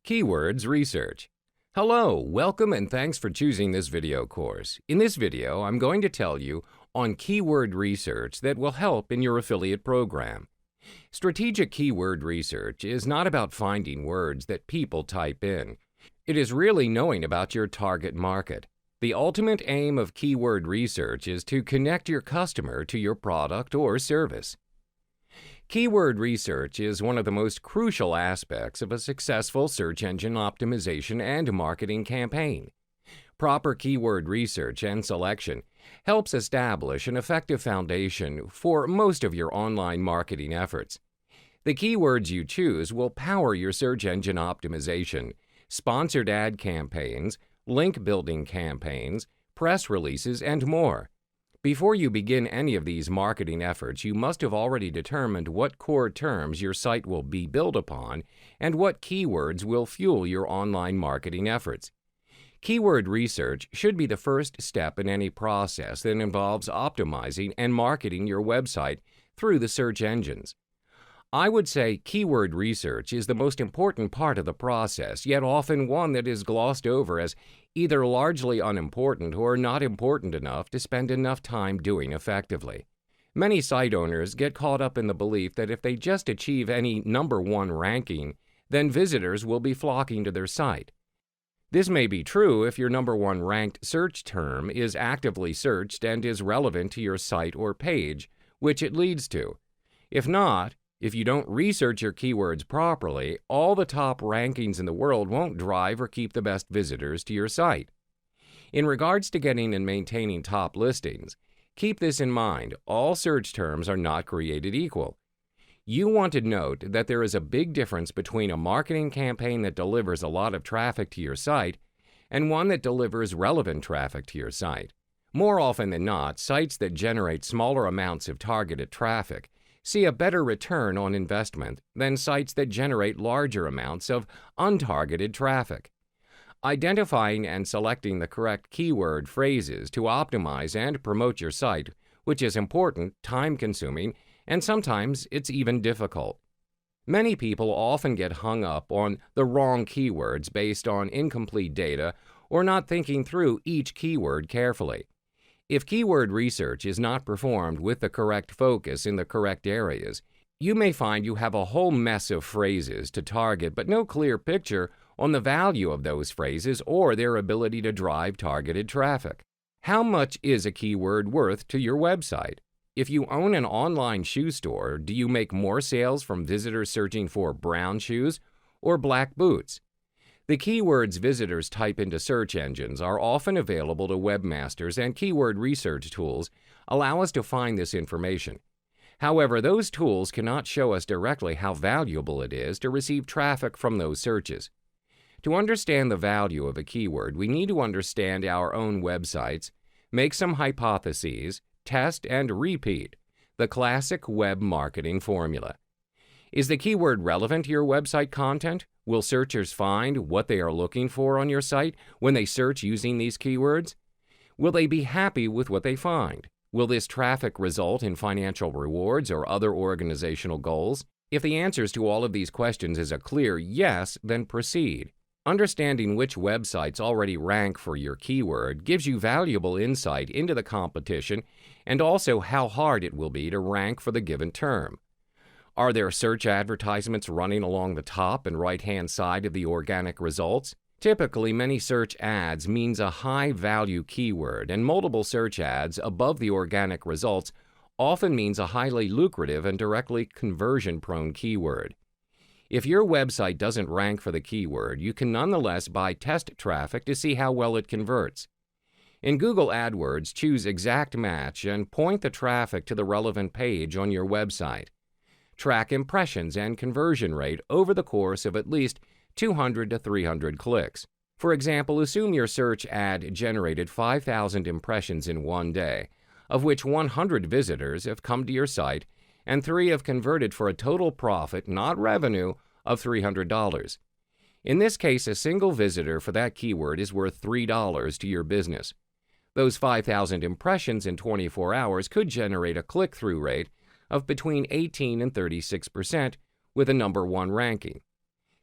Keywords Research. Hello, welcome and thanks for choosing this video course. In this video, I'm going to tell you on keyword research that will help in your affiliate program. Strategic keyword research is not about finding words that people type in. It is really knowing about your target market. The ultimate aim of keyword research is to connect your customer to your product or service. Keyword research is one of the most crucial aspects of a successful search engine optimization and marketing campaign. Proper keyword research and selection helps establish an effective foundation for most of your online marketing efforts. The keywords you choose will power your search engine optimization, sponsored ad campaigns, link building campaigns, press releases, and more. Before you begin any of these marketing efforts, you must have already determined what core terms your site will be built upon and what keywords will fuel your online marketing efforts. Keyword research should be the first step in any process that involves optimizing and marketing your website through the search engines. I would say keyword research is the most important part of the process, yet often one that is glossed over as either largely unimportant or not important enough to spend enough time doing effectively. Many site owners get caught up in the belief that if they just achieve any #1 ranking, then visitors will be flocking to their site. This may be true if your #1 ranked search term is actively searched and is relevant to your site or page, which it leads to. If not, if you don't research your keywords properly, all the top rankings in the world won't drive or keep the best visitors to your site. In regards to getting and maintaining top listings, keep this in mind: all search terms are not created equal. You want to note that there is a big difference between a marketing campaign that delivers a lot of traffic to your site and one that delivers relevant traffic to your site. More often than not, sites that generate smaller amounts of targeted traffic see a better return on investment than sites that generate larger amounts of untargeted traffic. Identifying and selecting the correct keyword phrases to optimize and promote your site, which is important, time-consuming, and sometimes it's even difficult. Many people often get hung up on the wrong keywords based on incomplete data or not thinking through each keyword carefully. If keyword research is not performed with the correct focus in the correct areas, you may find you have a whole mess of phrases to target but no clear picture on the value of those phrases or their ability to drive targeted traffic. How much is a keyword worth to your website? If you own an online shoe store, do you make more sales from visitors searching for brown shoes or black boots? The keywords visitors type into search engines are often available to webmasters, and keyword research tools allow us to find this information. However, those tools cannot show us directly how valuable it is to receive traffic from those searches. To understand the value of a keyword, we need to understand our own websites, make some hypotheses, test and repeat, the classic web marketing formula. Is the keyword relevant to your website content? Will searchers find what they are looking for on your site when they search using these keywords? Will they be happy with what they find? Will this traffic result in financial rewards or other organizational goals? If the answers to all of these questions is a clear yes, then proceed. Understanding which websites already rank for your keyword gives you valuable insight into the competition and also how hard it will be to rank for the given term. Are there search advertisements running along the top and right-hand side of the organic results? Typically, many search ads means a high-value keyword, and multiple search ads above the organic results often means a highly lucrative and directly conversion-prone keyword. If your website doesn't rank for the keyword, you can nonetheless buy test traffic to see how well it converts. In Google AdWords, choose Exact Match and point the traffic to the relevant page on your website. Track impressions and conversion rate over the course of at least 200 to 300 clicks. For example, assume your search ad generated 5,000 impressions in one day, of which 100 visitors have come to your site and 3 have converted for a total profit, not revenue, of $300. In this case, a single visitor for that keyword is worth $3 to your business. Those 5,000 impressions in 24 hours could generate a click-through rate of between 18 and 36% with a #1 ranking.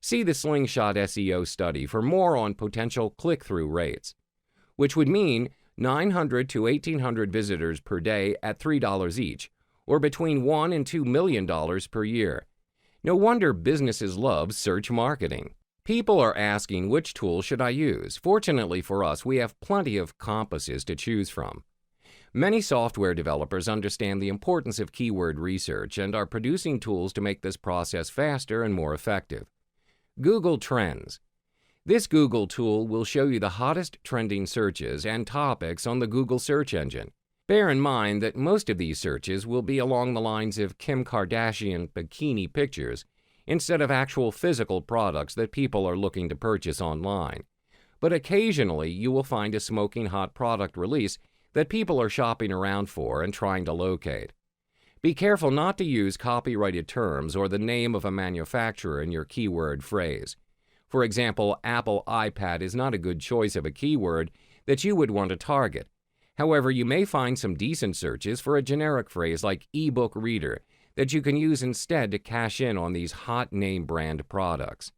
See the Slingshot SEO study for more on potential click-through rates, which would mean 900 to 1,800 visitors per day at $3 each, or between $1 and $2 million per year. No wonder businesses love search marketing. People are asking, which tool should I use? Fortunately for us, we have plenty of compasses to choose from. Many software developers understand the importance of keyword research and are producing tools to make this process faster and more effective. Google Trends. This Google tool will show you the hottest trending searches and topics on the Google search engine. Bear in mind that most of these searches will be along the lines of Kim Kardashian bikini pictures instead of actual physical products that people are looking to purchase online. But occasionally you will find a smoking hot product release that people are shopping around for and trying to locate. Be careful not to use copyrighted terms or the name of a manufacturer in your keyword phrase. For example, Apple iPad is not a good choice of a keyword that you would want to target. However, you may find some decent searches for a generic phrase like ebook reader that you can use instead to cash in on these hot name brand products.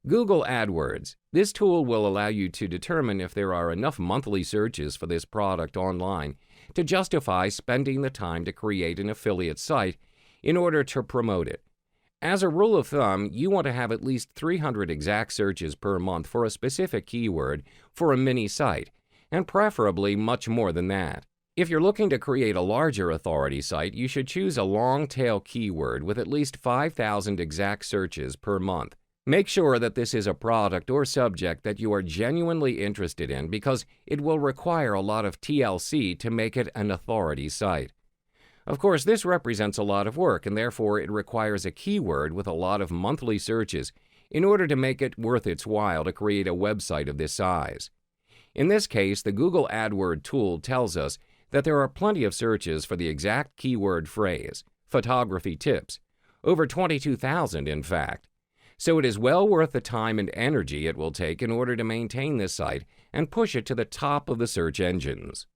Google AdWords. This tool will allow you to determine if there are enough monthly searches for this product online to justify spending the time to create an affiliate site in order to promote it. As a rule of thumb, you want to have at least 300 exact searches per month for a specific keyword for a mini site, and preferably much more than that. If you're looking to create a larger authority site, you should choose a long-tail keyword with at least 5,000 exact searches per month. Make sure that this is a product or subject that you are genuinely interested in because it will require a lot of TLC to make it an authority site. Of course, this represents a lot of work and therefore it requires a keyword with a lot of monthly searches in order to make it worth its while to create a website of this size. In this case, the Google AdWord tool tells us that there are plenty of searches for the exact keyword phrase, photography tips, over 22,000 in fact. So it is well worth the time and energy it will take in order to maintain this site and push it to the top of the search engines.